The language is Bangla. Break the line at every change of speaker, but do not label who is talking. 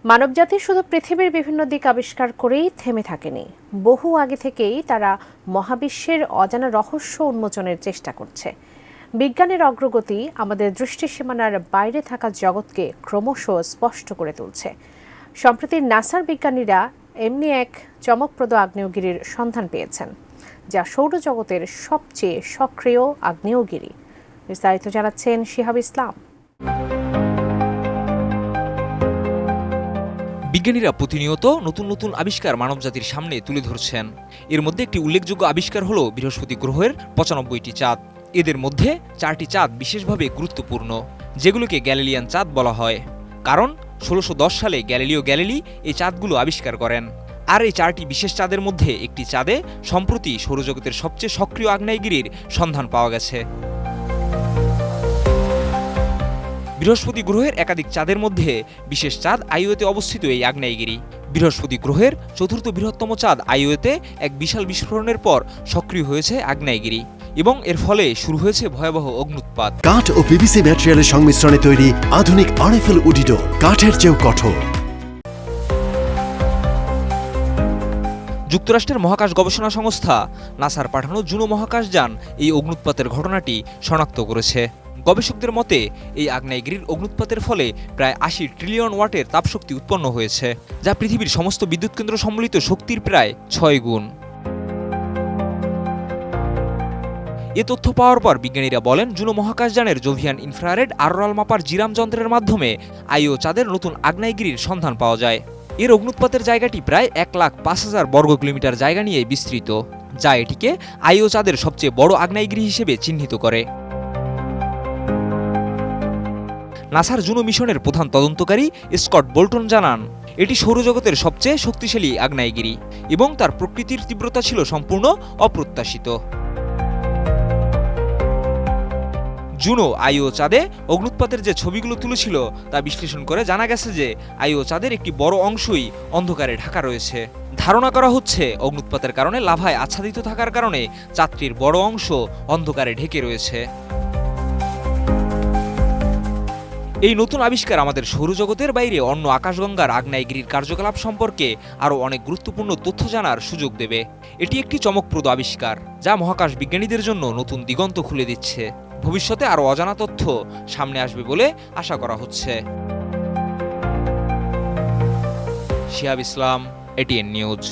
মানবজাতি শুধু পৃথিবীর বিভিন্ন দিক আবিষ্কার করেই থেমে থাকেনি, বহু আগে থেকেই তারা মহাবিশ্বের অজানা রহস্য উন্মোচনের চেষ্টা করছে। বিজ্ঞানের অগ্রগতি আমাদের দৃষ্টিসীমানার বাইরে থাকা জগৎকে ক্রমশ স্পষ্ট করে তুলছে। সম্প্রতি নাসার বিজ্ঞানীরা এমনি এক চমকপ্রদ আগ্নেয়গিরির সন্ধান পেয়েছেন, যা সৌরজগতের সবচেয়ে সক্রিয় আগ্নেয়গিরি। বিস্তারিত জানাচ্ছেন শিহাব ইসলাম।
বিজ্ঞানীরা প্রতিনিয়ত নতুন নতুন আবিষ্কার মানবজাতির সামনে তুলে ধরছেন। এর মধ্যে একটি উল্লেখযোগ্য আবিষ্কার হলো বৃহস্পতি গ্রহের ৯৫টি চাঁদ। এদের মধ্যে 4টি চাঁদ বিশেষভাবে গুরুত্বপূর্ণ, যেগুলোকে গ্যালিলিয়ান চাঁদ বলা হয়। কারণ ১৬১০ সালে গ্যালিলিও গ্যালিলি এই চাঁদগুলো আবিষ্কার করেন। আর এই 4টি বিশেষ চাঁদের মধ্যে একটি চাঁদে সম্প্রতি সৌরজগতের সবচেয়ে সক্রিয় আগ্নেয়গিরির সন্ধান পাওয়া গেছে। বৃহস্পতি গ্রহের একাধিক চাঁদের মধ্যে বিশেষ চাঁদ আইওতে অবস্থিত এই আগ্নেয়গিরি। বৃহস্পতি গ্রহের চতুর্থ বৃহত্তম চাঁদ আইওতে এক বিশাল বিস্ফোরণের পর সক্রিয় হয়েছে আগ্নেয়গিরি এবং এর ফলে শুরু হয়েছে ভয়াবহ অগ্ন্যুৎপাত।
কাঠ ও পিভিসি ম্যাটেরিয়ালের সংমিশ্রণে তৈরি আধুনিক আরএফএল উডিডোর, কাঠের চেয়েও কঠোর।
যুক্তরাষ্ট্রের মহাকাশ গবেষণা সংস্থা নাসার পাঠানো জুনো মহাকাশযান এই অগ্ন্যুৎপাতের ঘটনাটি শনাক্ত করেছে। গবেষকদের মতে এই আগ্নেয়গিরির অগ্ন্যুৎপাতের ফলে প্রায় ৮০ ট্রিলিয়ন ওয়াটের তাপশক্তি উৎপন্ন হয়েছে, যা পৃথিবীর সমস্ত বিদ্যুৎ কেন্দ্র সম্মিলিত শক্তির প্রায় ৬ গুণ। এ তথ্য পাওয়ার পর বিজ্ঞানীরা বলেন, জুনো মহাকাশযানের জোভিয়ান ইনফ্রারেড আরোরাল মাপার জিরাম যন্ত্রের মাধ্যমে আইও চাঁদের নতুন আগ্নেয়গিরির সন্ধান পাওয়া যায়। এর অগ্ন্যুৎপাতের জায়গাটি প্রায় ১,৫,০০০ বর্গ কিলোমিটার জায়গা নিয়ে বিস্তৃত, যা এটিকে আইও চাঁদের সবচেয়ে বড় আগ্নেয়গিরি হিসেবে চিহ্নিত করে। নাসার জুনো মিশনের প্রধান তদন্তকারী স্কট বোল্টন জানান, এটি সৌরজগতের সবচেয়ে শক্তিশালী আগ্নেয়গিরি এবং তার প্রকৃতির তীব্রতা ছিল সম্পূর্ণ অপ্রত্যাশিত। জুনো আইও চাঁদে অগ্ন্যুৎপাতের যে ছবিগুলো তুলেছিল তা বিশ্লেষণ করে জানা গেছে যে আইও চাঁদের একটি বড় অংশই অন্ধকারে ঢাকা রয়েছে। ধারণা করা হচ্ছে অগ্ন্যুৎপাতের কারণে লাভায় আচ্ছাদিত থাকার কারণে চাঁদটির বড় অংশ অন্ধকারে ঢেকে রয়েছে। এই নতুন আবিষ্কার আমাদের সৌরজগতের বাইরে অন্য আকাশগঙ্গার আগ্নেয়গিরির কার্যকলাপ সম্পর্কে আরও অনেক গুরুত্বপূর্ণ তথ্য জানার সুযোগ দেবে। এটি একটি চমকপ্রদ আবিষ্কার, যা মহাকাশ বিজ্ঞানীদের জন্য নতুন দিগন্ত খুলে দিচ্ছে। ভবিষ্যতে আরও অজানা তথ্য সামনে আসবে বলে আশা করা হচ্ছে। শিহাব ইসলাম, এটিএন নিউজ।